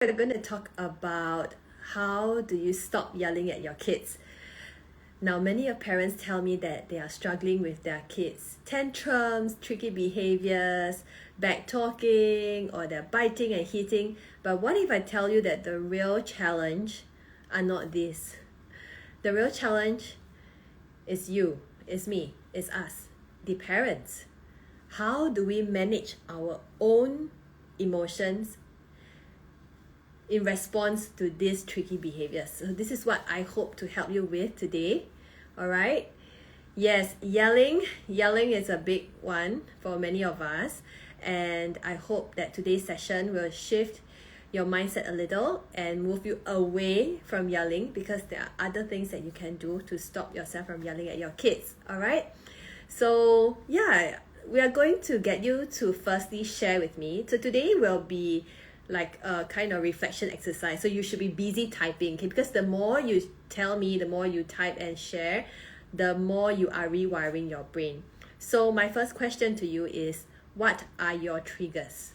We're going to talk about how do you stop yelling at your kids. Now, many of parents tell me that they are struggling with their kids' tantrums, tricky behaviors, back talking, or they're biting and hitting. But what if I tell you that the real challenge are not this? The real challenge is you, is me, is us, the parents. How do we manage our own emotions in response to these tricky behaviors? So this is what I hope to help you with today. All right. Yes, yelling is a big one for many of us, and I hope that today's session will shift your mindset a little and move you away from yelling, because there are other things that you can do to stop yourself from yelling at your kids. All right. So yeah, we are going to get you to firstly share with me. So today will be like a kind of reflection exercise. So you should be busy typing, okay? Because the more you tell me, the more you type and share, the more you are rewiring your brain. So my first question to you is, what are your triggers?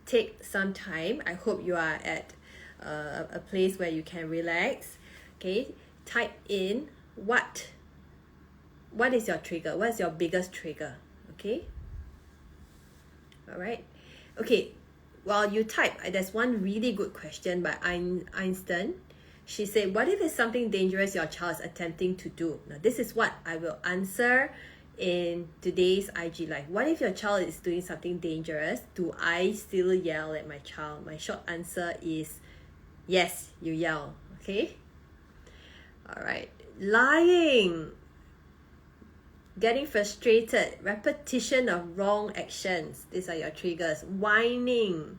Take some time. I hope you are at a place where you can relax. Okay, type in what is your trigger? What is your biggest trigger? Okay. All right. Okay. While you type, there's one really good question by Einstein. She said, what if it's something dangerous your child is attempting to do? Now, this is what I will answer in today's IG Live. What if your child is doing something dangerous? Do I still yell at my child? My short answer is yes, you yell. Okay? All right. Lying. Getting frustrated, repetition of wrong actions. These are your triggers. Whining,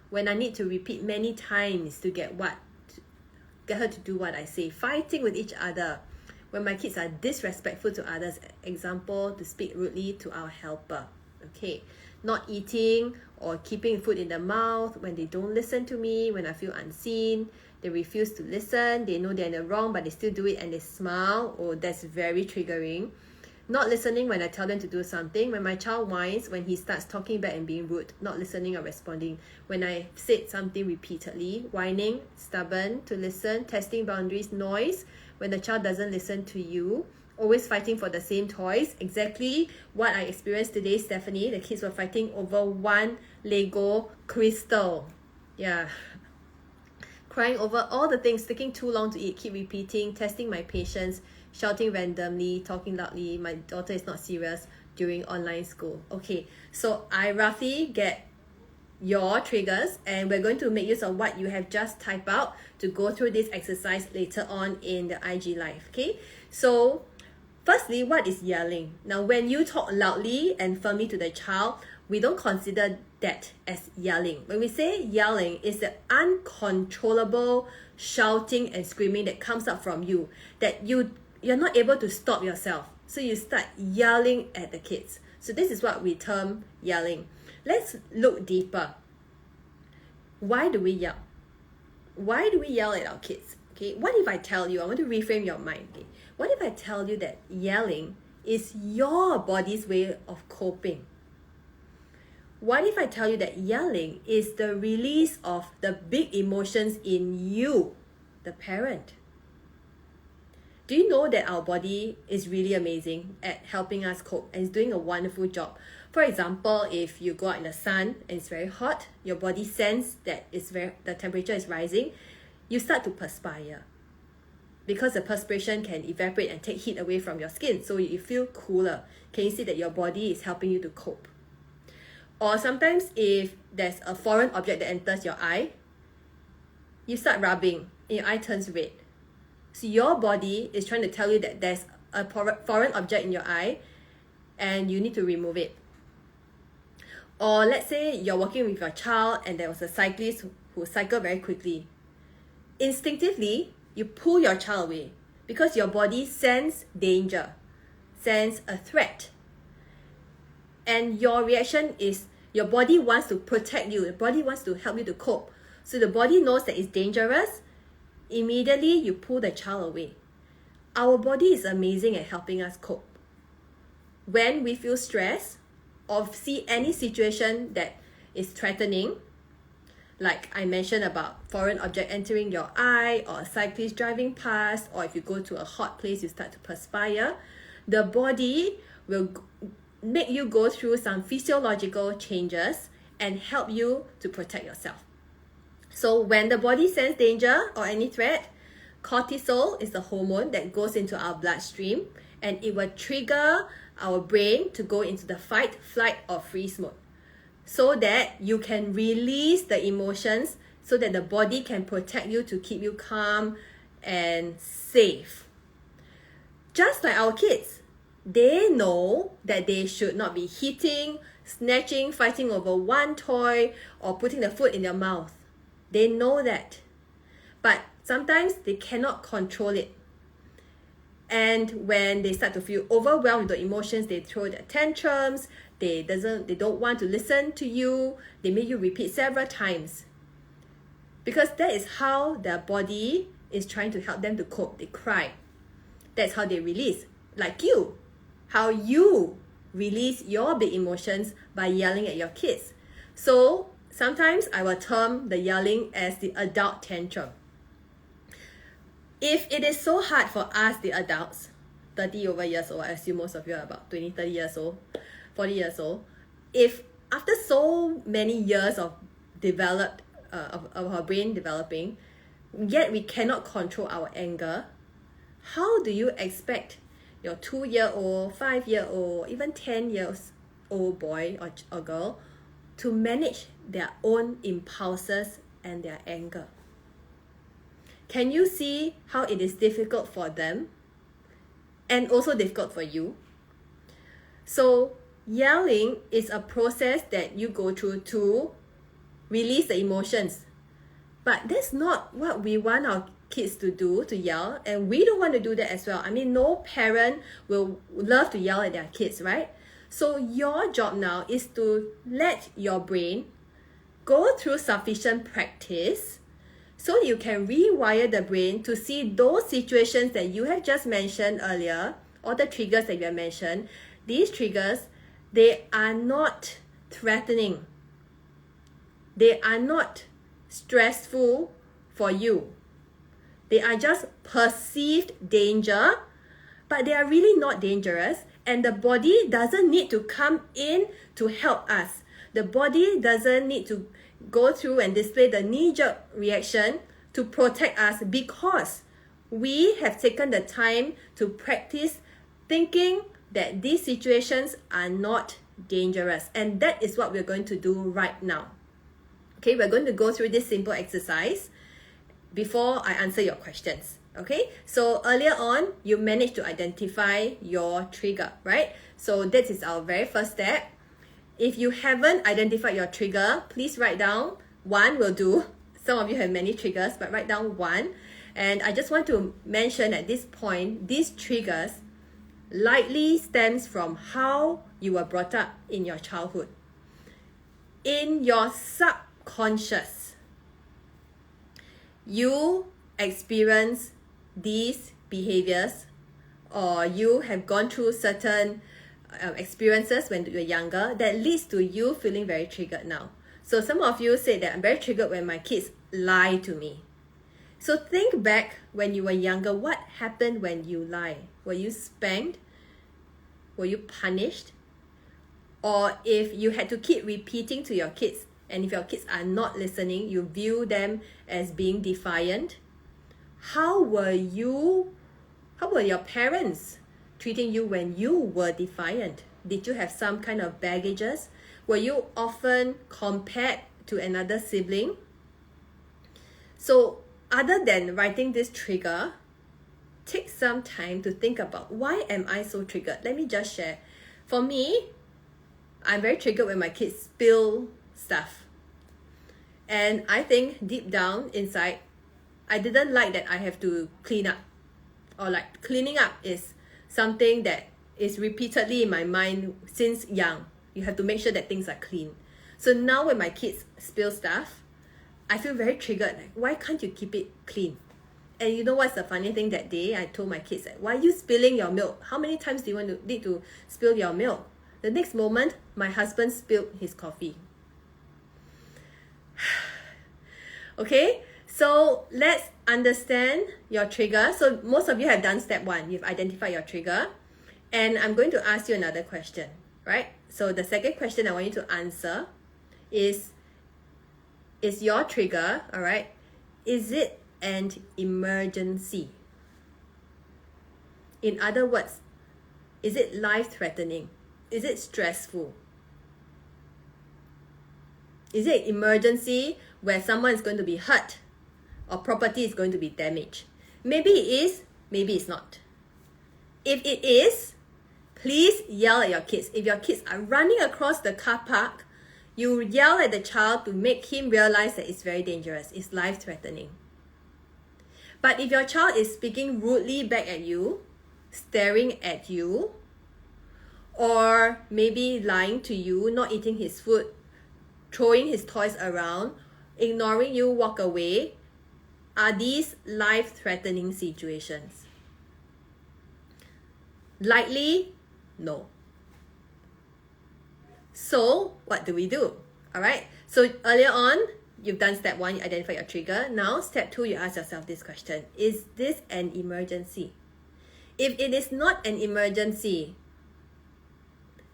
when I need to repeat many times to get her to do what I say. Fighting with each other, when my kids are disrespectful to others. Example, to speak rudely to our helper. Okay, not eating or keeping food in the mouth when they don't listen to me, when I feel unseen. They refuse to listen. They know they're in the wrong, but they still do it and they smile. Oh, that's very triggering. Not listening when I tell them to do something. When my child whines, when he starts talking back and being rude, not listening or responding. When I said something repeatedly, whining, stubborn to listen, testing boundaries, noise, when the child doesn't listen to you, always fighting for the same toys. Exactly what I experienced today, Stephanie. The kids were fighting over one Lego crystal. Yeah. Crying over all the things, taking too long to eat, keep repeating, testing my patience, shouting randomly, talking loudly. My daughter is not serious during online school. Okay, so I roughly get your triggers, and we're going to make use of what you have just typed out to go through this exercise later on in the IG Live. Okay, so firstly, what is yelling? Now, when you talk loudly and firmly to the child, we don't consider that as yelling. When we say yelling, it's the uncontrollable shouting and screaming that comes up from you, that you're not able to stop yourself. So you start yelling at the kids. So this is what we term yelling. Let's look deeper. Why do we yell? Why do we yell at our kids? Okay, what if I tell you, I want to reframe your mind. Okay? What if I tell you that yelling is your body's way of coping? What if I tell you that yelling is the release of the big emotions in you, the parent? Do you know that our body is really amazing at helping us cope and is doing a wonderful job? For example, if you go out in the sun and it's very hot, your body senses that the temperature is rising, you start to perspire. Because the perspiration can evaporate and take heat away from your skin, so you feel cooler. Can you see that your body is helping you to cope? Or sometimes if there's a foreign object that enters your eye, you start rubbing and your eye turns red. So your body is trying to tell you that there's a foreign object in your eye and you need to remove it. Or let's say you're walking with your child and there was a cyclist who cycled very quickly. Instinctively, you pull your child away because your body senses danger, senses a threat. And your reaction is your body wants to protect you. The body wants to help you to cope. So the body knows that it's dangerous. Immediately, you pull the child away. Our body is amazing at helping us cope. When we feel stress or see any situation that is threatening, like I mentioned about foreign object entering your eye, or a cyclist driving past, or if you go to a hot place, you start to perspire, the body will make you go through some physiological changes and help you to protect yourself. So when the body senses danger or any threat, cortisol is the hormone that goes into our bloodstream, and it will trigger our brain to go into the fight, flight, or freeze mode, so that you can release the emotions, so that the body can protect you, to keep you calm and safe. Just like our kids, they know that they should not be hitting, snatching, fighting over one toy, or putting the food in their mouth. They know that. But sometimes they cannot control it. And when they start to feel overwhelmed with the emotions, they throw their tantrums, they don't want to listen to you, they make you repeat several times. Because that is how their body is trying to help them to cope. They cry. That's how they release. Like you. How you release your big emotions by yelling at your kids. So sometimes I will term the yelling as the adult tantrum. If it is so hard for us, the adults, 30 over years old, I assume most of you are about 20, 30 years old, 40 years old, if after so many years of our brain developing, yet we cannot control our anger, how do you expect your 2-year-old, 5-year-old, even 10 years old boy or girl to manage their own impulses and their anger? Can you see how it is difficult for them and also difficult for you? So yelling is a process that you go through to release the emotions. But that's not what we want our kids to do, to yell, and we don't want to do that as well. I mean, no parent will love to yell at their kids, right? So your job now is to let your brain go through sufficient practice so you can rewire the brain to see those situations that you have just mentioned earlier, or the triggers that you have mentioned. These triggers, they are not threatening. They are not stressful for you. They are just perceived danger, but they are really not dangerous, and the body doesn't need to come in to help us. The body doesn't need to go through and display the knee-jerk reaction to protect us, because we have taken the time to practice thinking that these situations are not dangerous. And that is what we're going to do right now. Okay, we're going to go through this simple exercise before I answer your questions. Okay, so earlier on, you managed to identify your trigger, right? So this is our very first step. If you haven't identified your trigger, please write down. One will do. Some of you have many triggers, but write down one. And I just want to mention at this point, these triggers likely stems from how you were brought up in your childhood. In your subconscious, you experience these behaviors, or you have gone through certain experiences when you were younger that leads to you feeling very triggered now. So some of you say that I'm very triggered when my kids lie to me. So think back when you were younger, what happened when you lie? Were you spanked? Were you punished? Or if you had to keep repeating to your kids, and if your kids are not listening, you view them as being defiant, how were your parents treating you when you were defiant? Did you have some kind of baggages? Were you often compared to another sibling? So other than writing this trigger, take some time to think about, why am I so triggered? Let me just share. For me, I'm very triggered when my kids spill stuff. And I think deep down inside, I didn't like that I have to clean up. Or like cleaning up is something that is repeatedly in my mind since young. You have to make sure that things are clean. So now when my kids spill stuff, I feel very triggered. Like, why can't you keep it clean? And you know what's the funny thing? That day I told my kids, like, why are you spilling your milk? How many times do you need to spill your milk? The next moment, my husband spilled his coffee. Okay, so let's understand your trigger. So most of you have done step 1. You've identified your trigger. And I'm going to ask you another question, right? So the second question I want you to answer is your trigger, all right, is it an emergency? In other words, is it life-threatening? Is it stressful? Is it an emergency where someone is going to be hurt or property is going to be damaged? Maybe it is, maybe it's not. If it is, please yell at your kids. If your kids are running across the car park, you yell at the child to make him realize that it's very dangerous, it's life-threatening. But if your child is speaking rudely back at you, staring at you, or maybe lying to you, not eating his food, throwing his toys around, ignoring you, walk away, are these life-threatening situations? Likely, no. So, what do we do? Alright, so earlier on, you've done step 1, you identify your trigger. Now, step 2, you ask yourself this question. Is this an emergency? If it is not an emergency,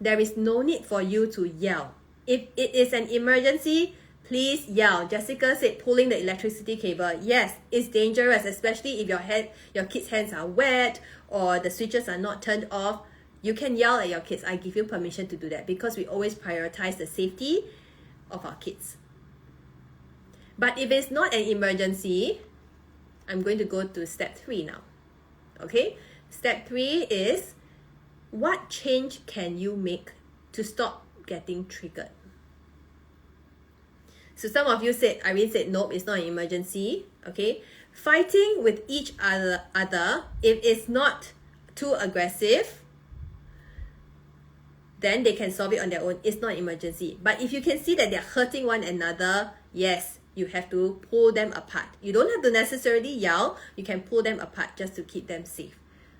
there is no need for you to yell. If it is an emergency, please yell. Jessica said pulling the electricity cable. Yes, it's dangerous, especially if your kids' hands are wet or the switches are not turned off. You can yell at your kids. I give you permission to do that because we always prioritize the safety of our kids. But if it's not an emergency, I'm going to go to step 3 now. Okay? Step 3 is, what change can you make to stop getting triggered? So some of you said, Irene said, nope, it's not an emergency. Okay? Fighting with each other, if it's not too aggressive, then they can solve it on their own. It's not an emergency. But if you can see that they're hurting one another, yes, you have to pull them apart. You don't have to necessarily yell. You can pull them apart just to keep them safe.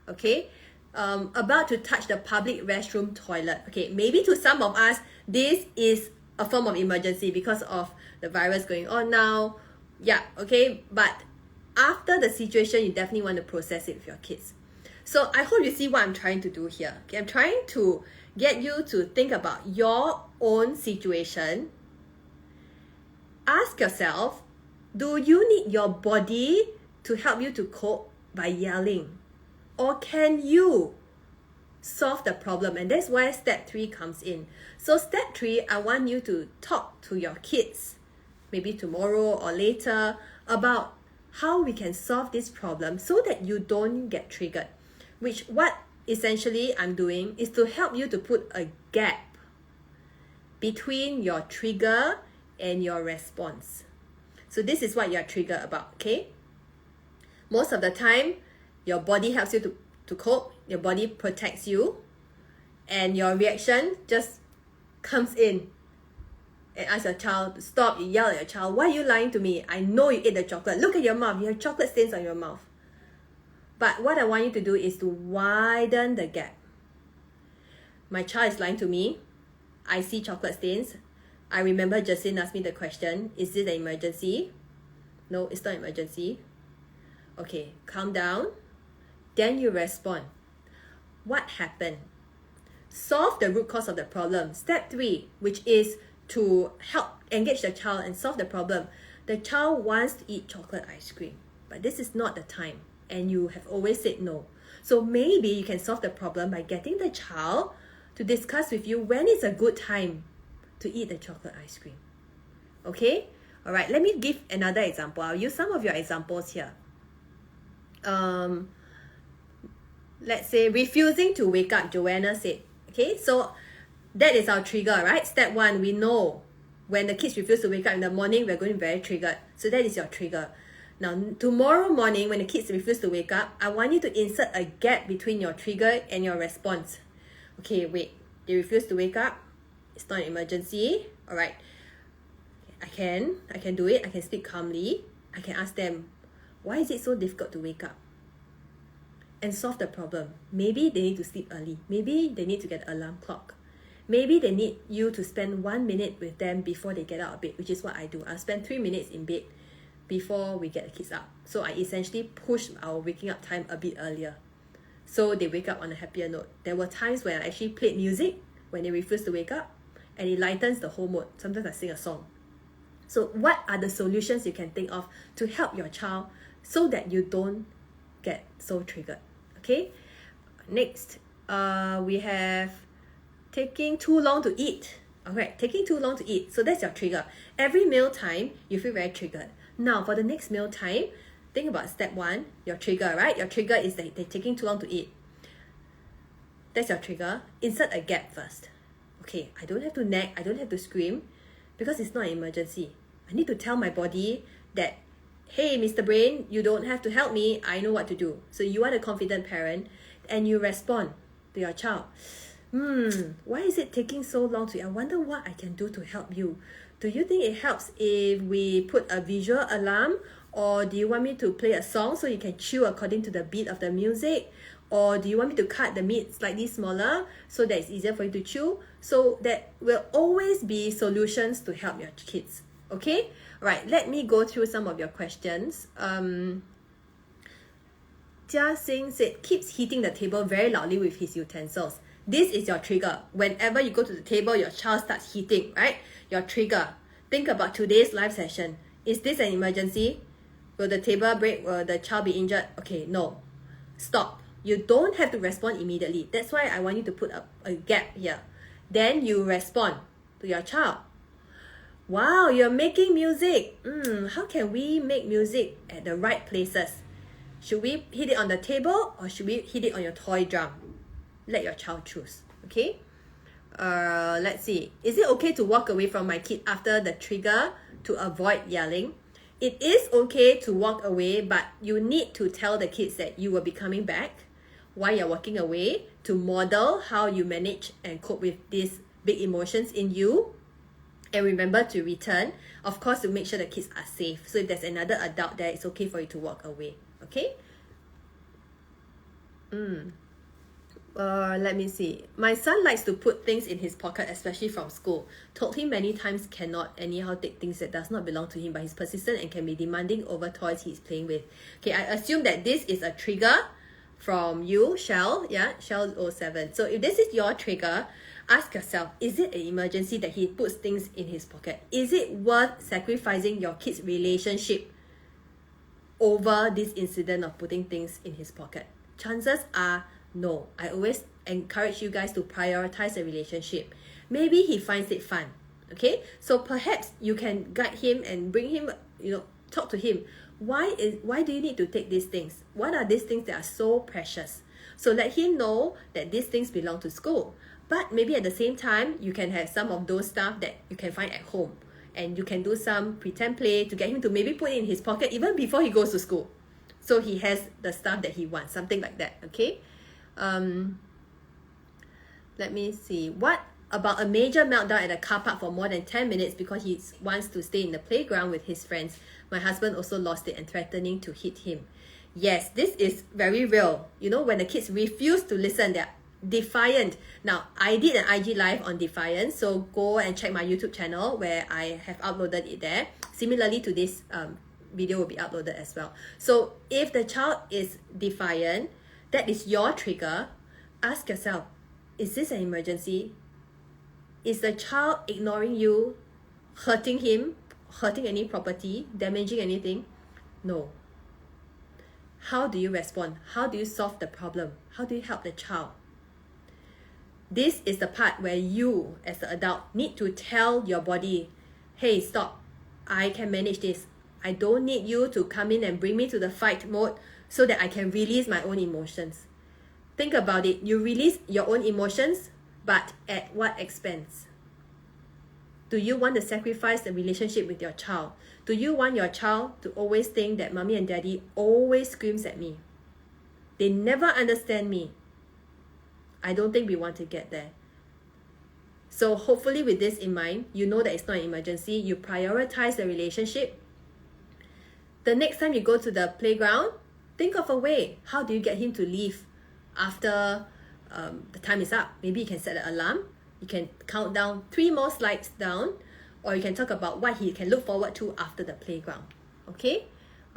Okay? About to touch the public restroom toilet. Okay, maybe to some of us, this is a form of emergency because of the virus going on now. Yeah, okay? But after the situation, you definitely want to process it with your kids. So I hope you see what I'm trying to do here. Okay, I'm trying to get you to think about your own situation. Ask yourself, do you need your body to help you to cope by yelling? Or can you solve the problem? And that's why step 3 comes in. So step 3, I want you to talk to your kids, maybe tomorrow or later, about how we can solve this problem so that you don't get triggered. Which what essentially I'm doing is to help you to put a gap between your trigger and your response. So this is what you're triggered about, okay? Most of the time, your body helps you to cope, your body protects you, and your reaction just comes in and ask your child to stop. You yell at your child, why are you lying to me? I know you ate the chocolate. Look at your mouth, you have chocolate stains on your mouth. But what I want you to do is to widen the gap. My child is lying to me. I see chocolate stains. I remember Justine asked me the question, is this an emergency? No, it's not an emergency. Okay, calm down. Then you respond. What happened? Solve the root cause of the problem. Step 3, which is to help engage the child and solve the problem. The child wants to eat chocolate ice cream, but this is not the time. And you have always said no. So maybe you can solve the problem by getting the child to discuss with you when is a good time to eat the chocolate ice cream. Okay? Alright, let me give another example. I'll use some of your examples here. Let's say refusing to wake up, Joanna said. Okay, so that is our trigger, right? Step 1, we know when the kids refuse to wake up in the morning, we're going to be very triggered. So that is your trigger. Now, tomorrow morning, when the kids refuse to wake up, I want you to insert a gap between your trigger and your response. Okay, wait. They refuse to wake up. It's not an emergency. All right. I can do it. I can speak calmly. I can ask them, why is it so difficult to wake up? And solve the problem. Maybe they need to sleep early. Maybe they need to get an alarm clock. Maybe they need you to spend 1 minute with them before they get out of bed, which is what I do. I'll spend 3 minutes in bed before we get the kids up. So I essentially push our waking up time a bit earlier, so they wake up on a happier note. There were times when I actually played music when they refuse to wake up, and it lightens the whole mood. Sometimes I sing a song. So what are the solutions you can think of to help your child so that you don't get so triggered? Okay, next, we have taking too long to eat. Alright, taking too long to eat. So that's your trigger. Every meal time, you feel very triggered. Now, for the next meal time, think about step 1, your trigger, right? Your trigger is that they're taking too long to eat. That's your trigger. Insert a gap first. Okay, I don't have to nag, I don't have to scream, because it's not an emergency. I need to tell my body that, hey, Mr. Brain, you don't have to help me, I know what to do. So you are the confident parent, and you respond to your child. Why is it taking so long to eat? I wonder what I can do to help you. Do you think it helps if we put a visual alarm? Or do you want me to play a song so you can chew according to the beat of the music? Or do you want me to cut the meat slightly smaller so that it's easier for you to chew? So that will always be solutions to help your kids. Okay? Right, let me go through some of your questions. Jia Singh said, keeps hitting the table very loudly with his utensils. This is your trigger. Whenever you go to the table, your child starts hitting, right? Your trigger. Think about today's live session. Is this an emergency? Will the table break? Will the child be injured? Okay, no. Stop. You don't have to respond immediately. That's why I want you to put a gap here. Then you respond to your child. Wow, you're making music. How can we make music at the right places? Should we hit it on the table or should we hit it on your toy drum? Let your child choose, okay? Let's see. Is it okay to walk away from my kid after the trigger to avoid yelling? It is okay to walk away, but you need to tell the kids that you will be coming back while you're walking away to model how you manage and cope with these big emotions in you. And remember to return, of course, to make sure the kids are safe. So if there's another adult there, it's okay for you to walk away, okay? Let me see. My son likes to put things in his pocket, especially from school. Told him many times cannot anyhow take things that does not belong to him, but he's persistent and can be demanding over toys he's playing with. Okay, I assume that this is a trigger from you, Shell. Yeah, Shell07. So if this is your trigger, ask yourself, is it an emergency that he puts things in his pocket? Is it worth sacrificing your kid's relationship over this incident of putting things in his pocket? Chances are no. I always encourage you guys to prioritize a relationship. Maybe he finds it fun. Okay, so perhaps you can guide him and bring him, talk to him. Why do you need to take these things? What are these things that are so precious? So let him know that these things belong to school. But maybe at the same time, you can have some of those stuff that you can find at home. And you can do some pretend play to get him to maybe put it in his pocket even before he goes to school. So he has the stuff that he wants, something like that, okay? Let me see. What about a major meltdown at a car park for more than 10 minutes because he wants to stay in the playground with his friends? My husband also lost it and threatening to hit him. Yes, this is very real. When the kids refuse to listen, they're defiant. Now, I did an IG live on defiance, so go and check my YouTube channel where I have uploaded it there. Similarly to this video will be uploaded as well. So if the child is defiant, that is your trigger. Ask yourself, is this an emergency? Is the child ignoring you, hurting him, hurting any property, damaging anything? No. How do you respond? How do you solve the problem? How do you help the child? This is the part where you, as the adult, need to tell your body, hey, stop. I can manage this. I don't need you to come in and bring me to the fight mode so that I can release my own emotions. Think about it. You release your own emotions, but at what expense? Do you want to sacrifice the relationship with your child? Do you want your child to always think that mommy and daddy always screams at me? They never understand me. I don't think we want to get there. So hopefully with this in mind, you know that it's not an emergency. You prioritize the relationship. The next time you go to the playground, think of a way. How do you get him to leave after the time is up? Maybe you can set an alarm. You can count down 3 more slides down, or you can talk about what he can look forward to after the playground. okay?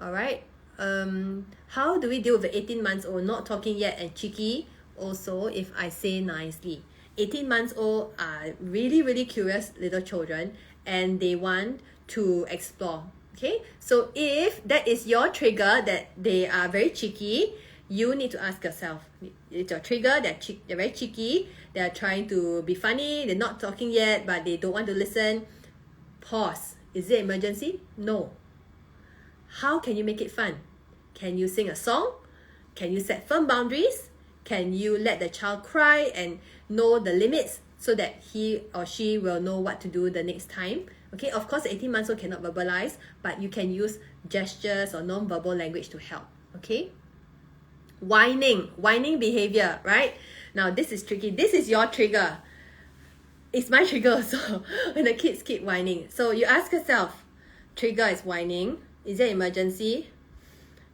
All right. How do we deal with the 18 months old not talking yet and cheeky? Also, if I say nicely, 18 months old are really, really curious little children and they want to explore. Okay, so if that is your trigger that they are very cheeky, you need to ask yourself, it's your trigger, they're very cheeky, they're trying to be funny, they're not talking yet, but they don't want to listen. Pause. Is it an emergency? No. How can you make it fun? Can you sing a song? Can you set firm boundaries? Can you let the child cry and know the limits so that he or she will know what to do the next time? Okay, of course, 18 months old cannot verbalize, but you can use gestures or non-verbal language to help. Okay, whining behavior, right? Now this is tricky. This is your trigger. It's my trigger also when the kids keep whining. So you ask yourself, trigger is whining. Is there emergency?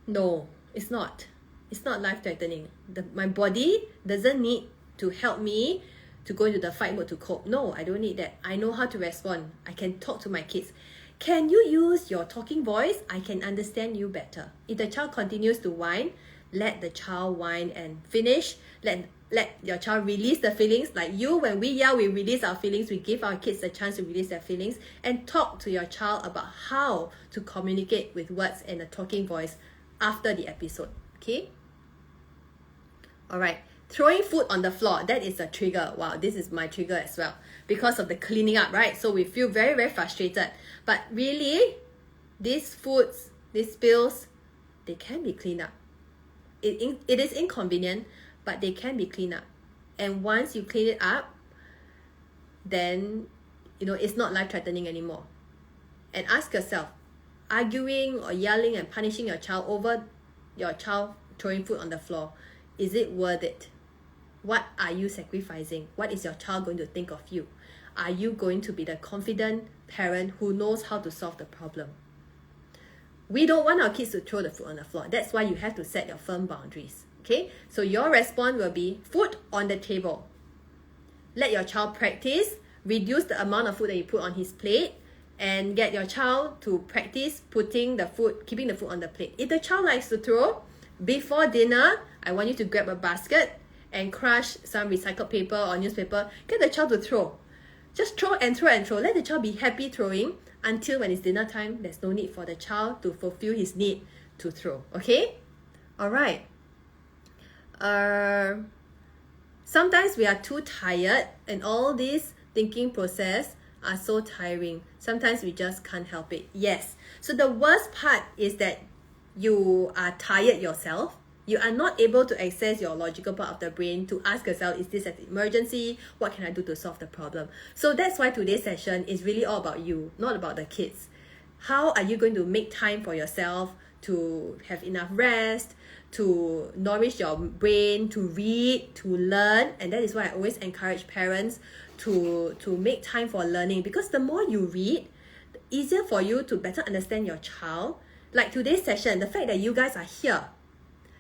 No, it's not. It's not life-threatening. My body doesn't need to help me to go into the fight mode to cope. No, I don't need that. I know how to respond. I can talk to my kids. Can you use your talking voice? I can understand you better. If the child continues to whine, let the child whine and finish. Let your child release the feelings. Like you, when we yell, we release our feelings. We give our kids a chance to release their feelings. And talk to your child about how to communicate with words and a talking voice after the episode. Okay? Alright. Throwing food on the floor, that is a trigger. Wow, this is my trigger as well. Because of the cleaning up, right? So we feel very, very frustrated. But really, these foods, these spills, they can be cleaned up. It is inconvenient, but they can be cleaned up. And once you clean it up, then, it's not life-threatening anymore. And ask yourself, arguing or yelling and punishing your child over your child throwing food on the floor, is it worth it? What are you sacrificing? What is your child going to think of you? Are you going to be the confident parent who knows how to solve the problem? We don't want our kids to throw the food on the floor. That's why you have to set your firm boundaries. Okay? So your response will be food on the table. Let your child practice. Reduce the amount of food that you put on his plate and get your child to practice keeping the food on the plate. If the child likes to throw, before dinner, I want you to grab a basket and crush some recycled paper or newspaper. Get the child to throw. Just throw and throw and throw. Let the child be happy throwing until when it's dinner time, there's no need for the child to fulfill his need to throw. Okay? Alright. Sometimes we are too tired and all this thinking process are so tiring. Sometimes we just can't help it. Yes. So the worst part is that you are tired yourself. You are not able to access your logical part of the brain to ask yourself, is this an emergency? What can I do to solve the problem? So that's why today's session is really all about you, not about the kids. How are you going to make time for yourself to have enough rest, to nourish your brain, to read, to learn? And that is why I always encourage parents to make time for learning, because the more you read, the easier for you to better understand your child. Like today's session, the fact that you guys are here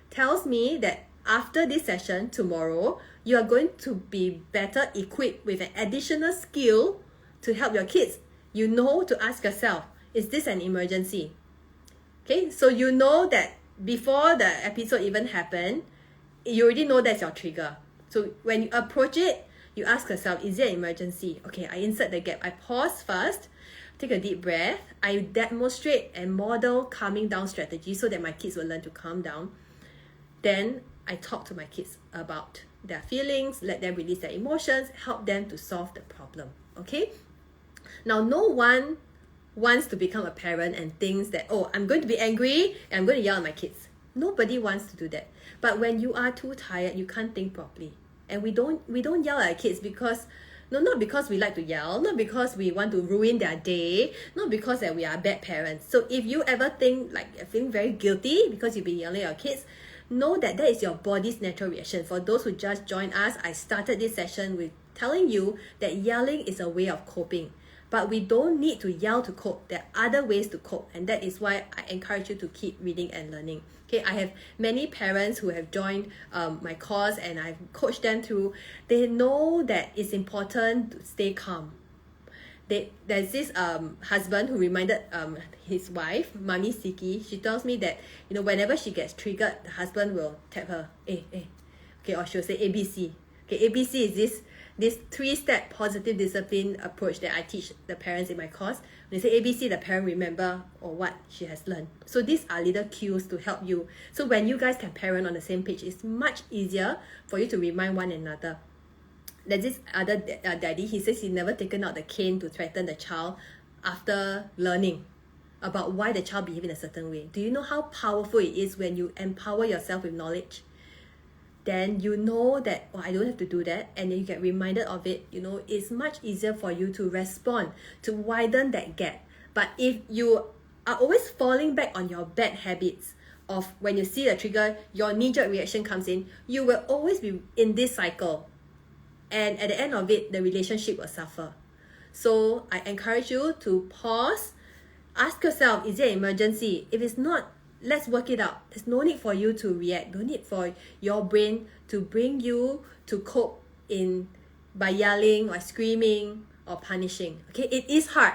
tells me that after this session tomorrow, you are going to be better equipped with an additional skill to help your kids. You know to ask yourself, is this an emergency? Okay, so you know that before the episode even happened, you already know that's your trigger. So when you approach it, you ask yourself, is it an emergency? Okay, I insert the gap. I pause first, take a deep breath. I demonstrate and model calming down strategy so that my kids will learn to calm down. Then I talk to my kids about their feelings, let them release their emotions, help them to solve the problem. Okay? Now, no one wants to become a parent and thinks that, oh, I'm going to be angry and I'm going to yell at my kids. Nobody wants to do that. But when you are too tired, you can't think properly. And we don't yell at our kids because, no, not because we like to yell, not because we want to ruin their day, not because that we are bad parents. So if you ever think like you're feeling very guilty because you've been yelling at your kids, know that that is your body's natural reaction. For those who just joined us, I started this session with telling you that yelling is a way of coping. But we don't need to yell to cope. There are other ways to cope. And that is why I encourage you to keep reading and learning. Okay, I have many parents who have joined my course and I've coached them through. They know that it's important to stay calm. there's this husband who reminded his wife, Mommy Siki. She tells me that, you know, whenever she gets triggered, the husband will tap her, okay, or she'll say ABC. Okay, ABC is this 3-step positive discipline approach that I teach the parents in my course. When they say ABC, the parent remember or what she has learned. So these are little cues to help you. So when you guys can parent on the same page, it's much easier for you to remind one another. There's this other daddy, he says he's never taken out the cane to threaten the child after learning about why the child behaved in a certain way. Do you know how powerful it is when you empower yourself with knowledge? Then you know that, oh, I don't have to do that, and then you get reminded of it. You know, it's much easier for you to respond, to widen that gap. But if you are always falling back on your bad habits of when you see a trigger, your knee-jerk reaction comes in, you will always be in this cycle. And at the end of it, the relationship will suffer. So I encourage you to pause, ask yourself, is it an emergency? If it's not, let's work it out. There's no need for you to react. No need for your brain to bring you to cope by yelling or screaming or punishing. Okay, it is hard.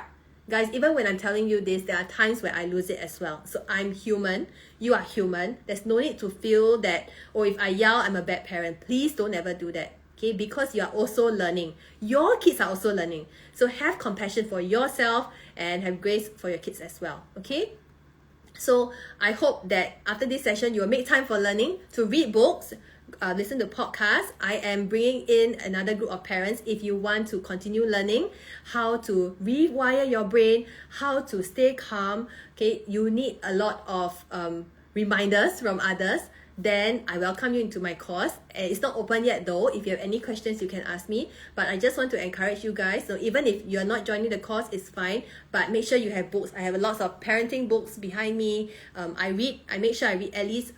Guys, even when I'm telling you this, there are times where I lose it as well. So I'm human. You are human. There's no need to feel that, oh, if I yell, I'm a bad parent. Please don't ever do that. Okay, because you are also learning. Your kids are also learning. So have compassion for yourself and have grace for your kids as well. Okay? So I hope that after this session, you will make time for learning, to read books, listen to podcasts. I am bringing in another group of parents if you want to continue learning how to rewire your brain, how to stay calm. Okay, you need a lot of reminders from others. Then I welcome you into my course. It's not open yet though. If you have any questions, you can ask me. But I just want to encourage you guys. So even if you're not joining the course, it's fine. But make sure you have books. I have lots of parenting books behind me. I make sure I read at least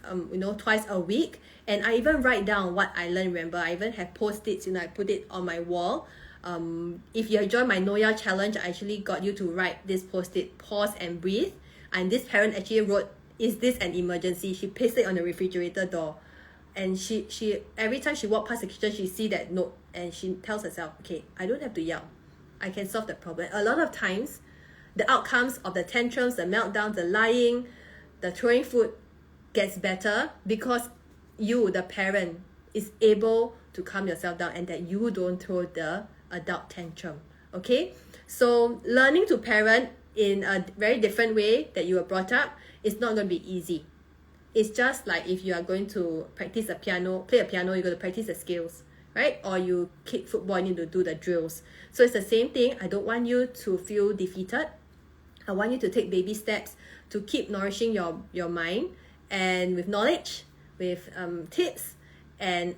twice a week. And I even write down what I learned. Remember, I even have post-its. I put it on my wall. If you join my Noya challenge, I actually got you to write this post-it, pause and breathe. And this parent actually wrote, is this an emergency? She pasted it on the refrigerator door. And she every time she walked past the kitchen, she see that note and she tells herself, okay, I don't have to yell. I can solve the problem. A lot of times, the outcomes of the tantrums, the meltdowns, the lying, the throwing food gets better because you, the parent, is able to calm yourself down and that you don't throw the adult tantrum. Okay? So learning to parent in a very different way that you were brought up, it's not going to be easy. It's just like if you are going to practice play a piano, you're going to practice the scales, right? Or you kick football, you need to do the drills. So it's the same thing. I don't want you to feel defeated. I want you to take baby steps to keep nourishing your mind and with knowledge, with tips, and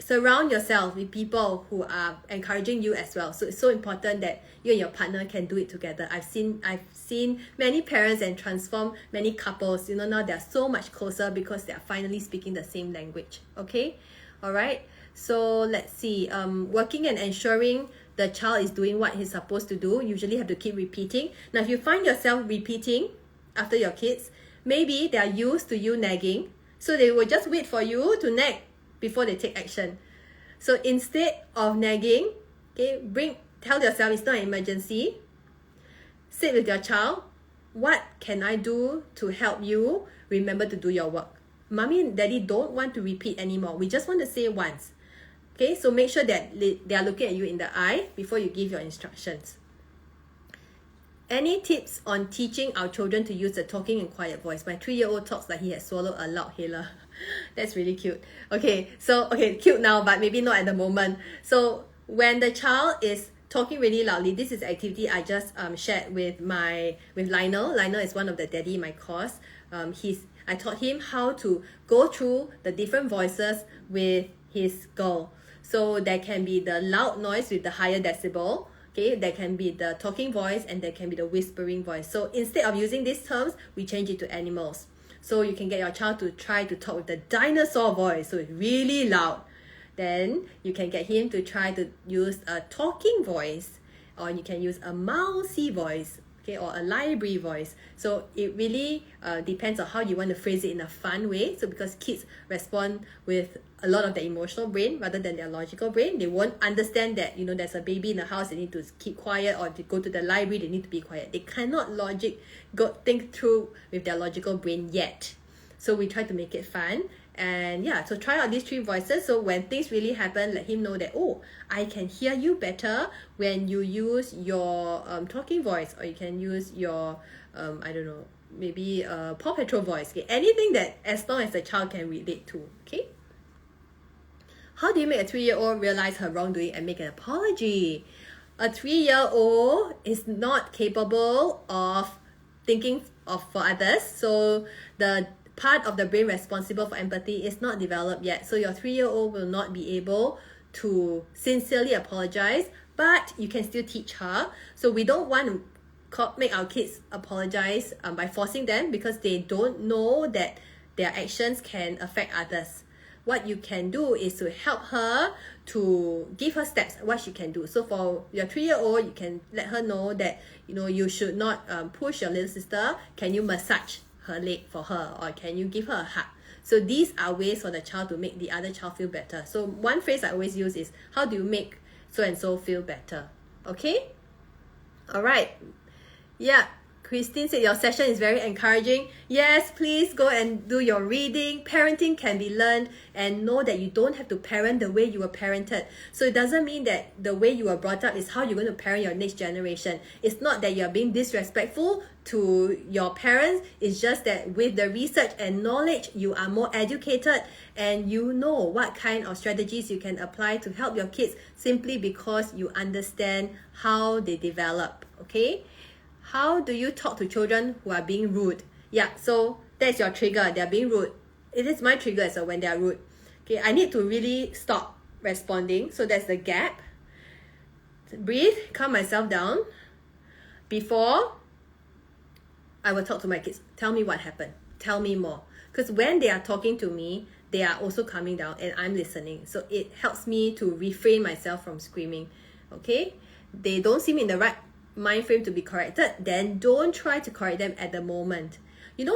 surround yourself with people who are encouraging you as well. So it's so important that you and your partner can do it together. I've seen many parents and transform many couples. Now they're so much closer because they're finally speaking the same language. Okay, all right. So let's see. Working and ensuring the child is doing what he's supposed to do. Usually have to keep repeating. Now, if you find yourself repeating after your kids, maybe they are used to you nagging, so they will just wait for you to nag before they take action. So instead of nagging, okay, tell yourself it's not an emergency. Sit with your child. What can I do to help you remember to do your work? Mommy and daddy don't want to repeat anymore. We just want to say once. Okay, so make sure that they are looking at you in the eye before you give your instructions. Any tips on teaching our children to use the talking and quiet voice? My 3-year-old talks like he has swallowed a loudhailer. That's really cute. Okay, cute now, but maybe not at the moment. So when the child is talking really loudly, this is activity I just shared with Lionel. Lionel is one of the daddy in my course. I taught him how to go through the different voices with his girl. So there can be the loud noise with the higher decibel. Okay, there can be the talking voice and there can be the whispering voice. So instead of using these terms, we change it to animals. So you can get your child to try to talk with the dinosaur voice, so it's really loud. Then you can get him to try to use a talking voice, or you can use a mousy voice. okay, or a library voice. So it really depends on how you want to phrase it in a fun way. So because kids respond with a lot of their emotional brain rather than their logical brain, they won't understand that, there's a baby in the house, they need to keep quiet, or to go to the library, they need to be quiet. They cannot think through with their logical brain yet. So we try to make it fun. And yeah, so try out these 3 voices. So when things really happen, let him know that, oh, I can hear you better when you use your talking voice, or you can use your, I don't know, maybe Paw Patrol voice. Okay? Anything that as long as the child can relate to. Okay. How do you make a 3-year-old realize her wrongdoing and make an apology? A 3-year-old is not capable of thinking for others. So the part of the brain responsible for empathy is not developed yet. So your 3-year-old will not be able to sincerely apologize, but you can still teach her. So we don't want to make our kids apologize by forcing them, because they don't know that their actions can affect others. What you can do is to help her, to give her steps what she can do. So for your 3-year-old, you can let her know that you should not push your little sister. Can you massage her leg for her, or can you give her a hug? So these are ways for the child to make the other child feel better. So one phrase I always use is, how do you make so and so feel better? Okay, all right. Yeah, Christine said your session is very encouraging. Yes, please go and do your reading. Parenting can be learned, and know that you don't have to parent the way you were parented. So it doesn't mean that the way you were brought up is how you're going to parent your next generation. It's not that you're being disrespectful to your parents. It's just that with the research and knowledge, you are more educated, and you know what kind of strategies you can apply to help your kids, simply because you understand how they develop. Okay. How do you talk to children who are being rude? Yeah, so that's your trigger. They're being rude. It is my trigger as well when they are rude. Okay, I need to really stop responding. So that's the gap. Breathe, calm myself down. Before I will talk to my kids. Tell me what happened. Tell me more. Because when they are talking to me, they are also calming down and I'm listening. So it helps me to refrain myself from screaming. Okay? They don't seem in the right mind frame to be corrected, then don't try to correct them at the moment.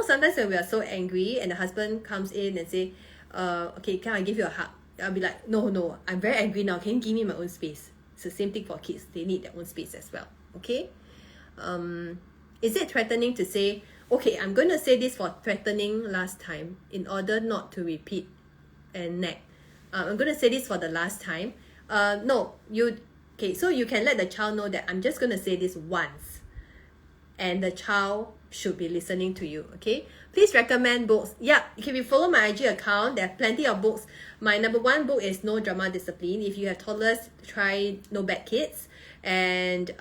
Sometimes when we are so angry and the husband comes in and say, okay, can I give you a hug? I'll be like, no, I'm very angry now. Can you give me my own space? It's the same thing for kids. They need their own space as well. Okay? Is it threatening to say, okay, I'm going to say this for threatening last time in order not to repeat and nag? I'm going to say this for the last time. No, okay, so you can let the child know that I'm just going to say this once, and the child should be listening to you. Okay, please recommend books. Yeah, if you follow my IG account, there are plenty of books. My number 1 book is No Drama Discipline. If you have toddlers, try No Bad Kids. And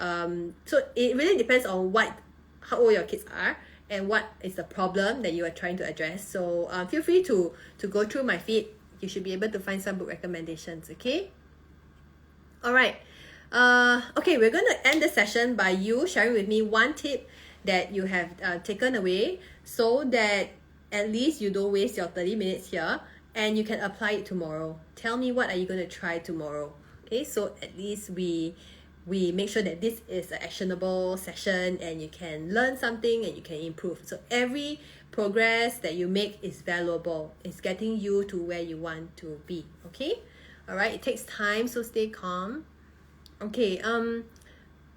so it really depends on how old your kids are and what is the problem that you are trying to address. So feel free to go through my feed. You should be able to find some book recommendations. Okay, all right. Okay, we're going to end the session by you sharing with me one tip that you have taken away, so that at least you don't waste your 30 minutes here and you can apply it tomorrow. Tell me, what are you going to try tomorrow? Okay, so at least we make sure that this is an actionable session and you can learn something and you can improve. So every progress that you make is valuable. It's getting you to where you want to be. Okay, all right, it takes time, so stay calm. Okay,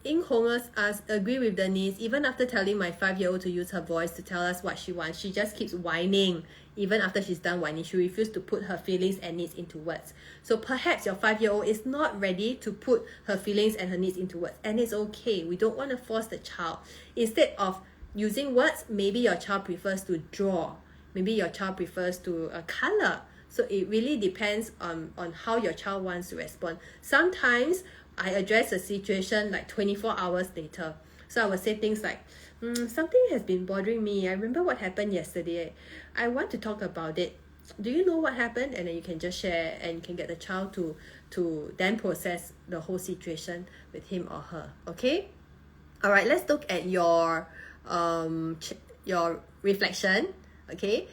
Ing Homers asks, agree with Denise. Even after telling my 5-year-old to use her voice to tell us what she wants, she just keeps whining. Even after she's done whining, she refuses to put her feelings and needs into words. So perhaps your 5-year-old is not ready to put her feelings and her needs into words. And it's okay. We don't want to force the child. Instead of using words, maybe your child prefers to draw. Maybe your child prefers to color. So it really depends on how your child wants to respond. Sometimes I address a situation like 24 hours later. So I will say things like, something has been bothering me. I remember what happened yesterday. I want to talk about it. Do you know what happened? And then you can just share, and you can get the child to then process the whole situation with him or her. Okay? All right, let's look at your reflection. Okay?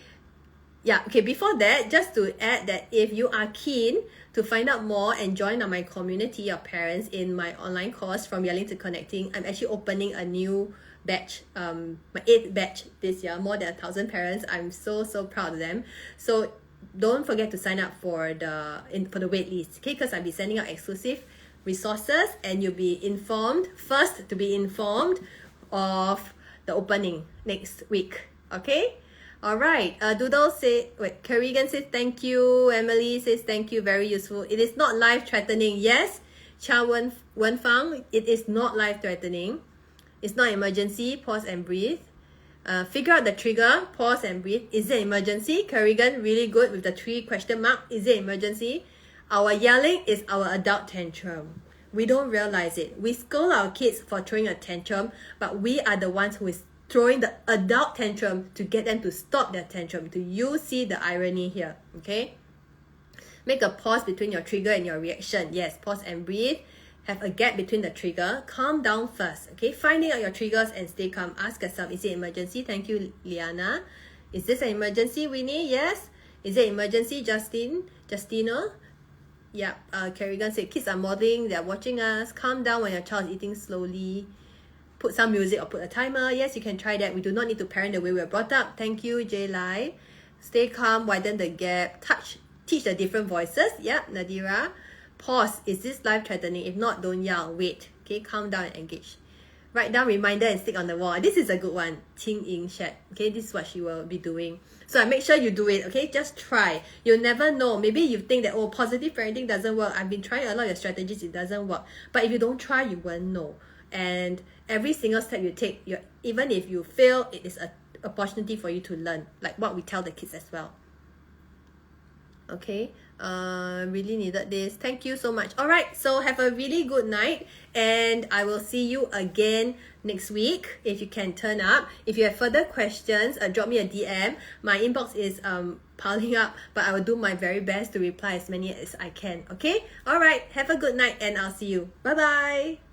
Yeah, okay, before that, just to add that if you are keen to find out more and join my community of parents in my online course, From Yelling to Connecting, I'm actually opening a new batch, my 8th batch this year, more than 1,000 parents. I'm so proud of them. So don't forget to sign up for the wait list, okay? Because I'll be sending out exclusive resources, and you'll be first to be informed of the opening next week, okay? All right. Doodle Kerrigan says thank you. Emily says thank you. Very useful. It is not life-threatening. Yes, Cha Wen Fang, it is not life-threatening. It's not emergency. Pause and breathe. Figure out the trigger. Pause and breathe. Is it emergency? Kerrigan, really good with the 3 question mark. Is it emergency? Our yelling is our adult tantrum. We don't realize it. We scold our kids for throwing a tantrum, but we are the ones who is throwing the adult tantrum to get them to stop their tantrum. Do you see the irony here? Okay? Make a pause between your trigger and your reaction. Yes, pause and breathe. Have a gap between the trigger. Calm down first. Okay? Finding out your triggers and stay calm. Ask yourself, is it emergency? Thank you, Liana. Is this an emergency, Winnie? Yes. Is it emergency, Justina? Yeah. Kerrigan said, kids are modeling. They're watching us. Calm down when your child is eating slowly. Put some music or put a timer. Yes, you can try that. We do not need to parent the way we were brought up. Thank you, J Lai. Stay calm, widen the gap, teach the different voices. Yeah, Nadira. Pause. Is this life-threatening? If not, don't yell. Wait. Okay, calm down and engage. Write down reminder and stick on the wall. This is a good one. Qing Ying Shed. Okay, this is what she will be doing. So I make sure you do it. Okay, just try. You'll never know. Maybe you think that, oh, positive parenting doesn't work. I've been trying a lot of strategies. It doesn't work. But if you don't try, you won't know. And every single step you take, even if you fail, it is an opportunity for you to learn, like what we tell the kids as well. Okay, really needed this. Thank you so much. All right, so have a really good night, and I will see you again next week if you can turn up. If you have further questions, drop me a DM. My inbox is piling up, but I will do my very best to reply as many as I can. Okay, all right, have a good night, and I'll see you. Bye bye.